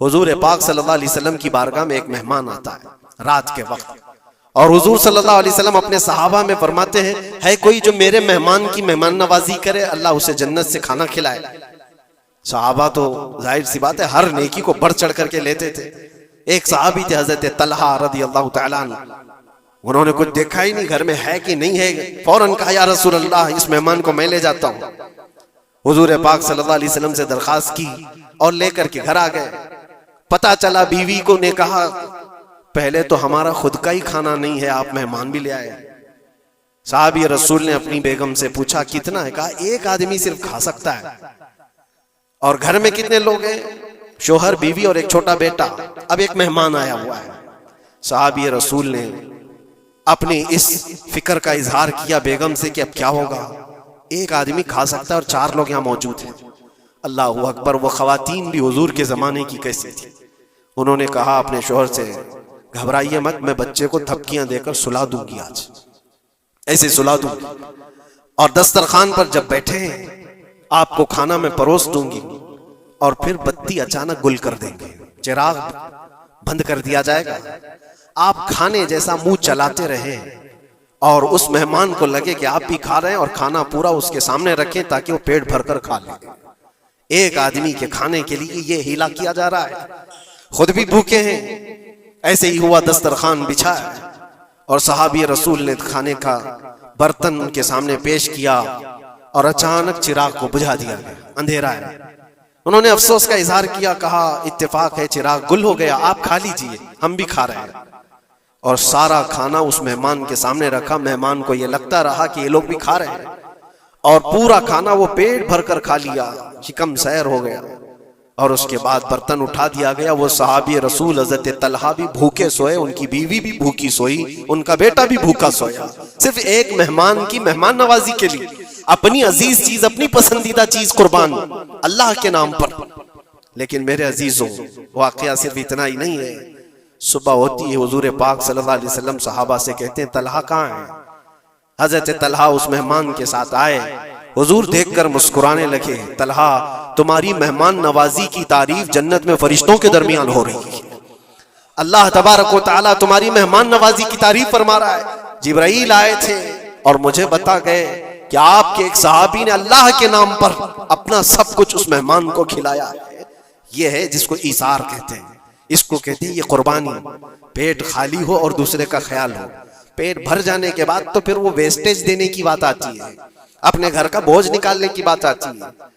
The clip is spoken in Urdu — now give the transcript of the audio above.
حضور پاک صلی اللہ علیہ وسلم کی بارگاہ میں ایک مہمان آتا ہے رات کے وقت، اور حضور صلی اللہ علیہ وسلم اپنے صحابہ میں فرماتے ہیں ہے کوئی جو میرے مہمان کی مہمان نوازی کرے، اللہ اسے جنت سے کھانا کھلائے۔ صحابہ تو ظاہر سی بات ہے ہر نیکی کو بڑھ چڑھ کر کے لیتے تھے۔ ایک صحابی تھے حضرت طلحہ رضی اللہ تعالیٰ عنہ، انہوں نے کچھ دیکھا ہی نہیں گھر میں ہے کہ نہیں ہے، فوراً کہا یا رسول اللہ اس مہمان کو میں لے جاتا ہوں۔ حضور پاک صلی اللہ علیہ وسلم سے درخواست کی اور لے کر کے گھر آ گئے۔ پتا چلا بیوی کو نے کہا پہلے تو ہمارا خود کا ہی کھانا نہیں ہے، آپ مہمان بھی لے آئے۔ صحابی رسول نے اپنی بیگم سے پوچھا کتنا ہے؟ کہا ایک آدمی صرف کھا سکتا ہے۔ اور گھر میں کتنے لوگ ہیں؟ شوہر، بیوی اور ایک چھوٹا بیٹا۔ اب ایک مہمان آیا ہوا ہے۔ صحابی رسول نے اپنی اس فکر کا اظہار کیا بیگم سے کہ اب کیا ہوگا، ایک آدمی کھا سکتا ہے اور 4 لوگ یہاں موجود ہیں۔ اللہ اکبر، وہ خواتین بھی حضور کے زمانے کی کیسی تھی۔ انہوں نے کہا اپنے شوہر سے گھبرائیے مت، میں بچے کو تھپکیاں دے کر سلا دوں گی، آج ایسے سلا دوں گی، اور دسترخوان پر جب بیٹھے ہیں آپ کو کھانا میں پروس دوں گی، اور پھر بتی اچانک گل کر دیں گے، چراغ بند کر دیا جائے گا، آپ کھانے جیسا منہ چلاتے رہیں اور اس مہمان کو لگے کہ آپ بھی کھا رہے ہیں، اور کھانا پورا اس کے سامنے رکھیں تاکہ وہ پیٹ بھر کر کھا لے۔ ایک آدمی کے کھانے کے لیے یہ ہیلا کیا جا رہا ہے، خود بھی بھوکے ہیں۔ ایسے ہی ہوا، دسترخوان بچھا اور صحابی رسول نے کھانے کا برتن ان کے سامنے پیش کیا اور اچانک چراغ کو بجھا دیا گیا، اندھیرا ہے۔ انہوں نے افسوس کا اظہار کیا، کہا اتفاق ہے چراغ گل ہو گیا، آپ کھا لیجئے، ہم بھی کھا رہے ہیں۔ اور سارا کھانا اس مہمان کے سامنے رکھا۔ مہمان کو یہ لگتا رہا کہ یہ لوگ بھی کھا رہے ہیں، اور پورا کھانا وہ پیٹ بھر کر کھا لیا، شکم سیر ہو گیا۔ اور اس کے بعد برتن اٹھا دیا گیا۔ وہ صحابی رسول حضرت طلحہ بھی بھوکے سوئے، ان کی بیوی بھی بھوکی سوئی، ان کا بیٹا بھی بھوکا سویا، صرف ایک مہمان کی مہمان نوازی کے لیے، اپنی عزیز چیز، اپنی پسندیدہ چیز قربان اللہ کے نام پر۔ لیکن میرے عزیزوں، واقعہ صرف اتنا ہی نہیں ہے۔ صبح ہوتی ہے، حضور پاک صلی اللہ علیہ وسلم صحابہ سے کہتے ہیں طلحہ کہاں ہے؟ حضرت طلحہ اس مہمان کے ساتھ آئے، حضور دیکھ کر مسکرانے لگے۔ طلحہ، تمہاری مہمان نوازی کی تعریف جنت میں فرشتوں کے درمیان ہو رہی ہے، اللہ تبارک و تعالیٰ تمہاری مہمان نوازی کی تعریف فرما رہا ہے۔ جبرائیل آئے تھے اور مجھے بتا گئے کہ آپ کے ایک صحابی نے اللہ کے نام پر اپنا سب کچھ اس مہمان کو کھلایا ہے۔ یہ ہے جس کو ایثار کہتے ہیں، اس کو کہتے ہیں یہ قربانی۔ پیٹ خالی ہو اور دوسرے کا خیال ہو، پیٹ بھر جانے کے بعد تو پھر وہ ویسٹیج دینے کی بات آتی ہے، اپنے گھر کا بوجھ نکالنے کی بات آتی ہے۔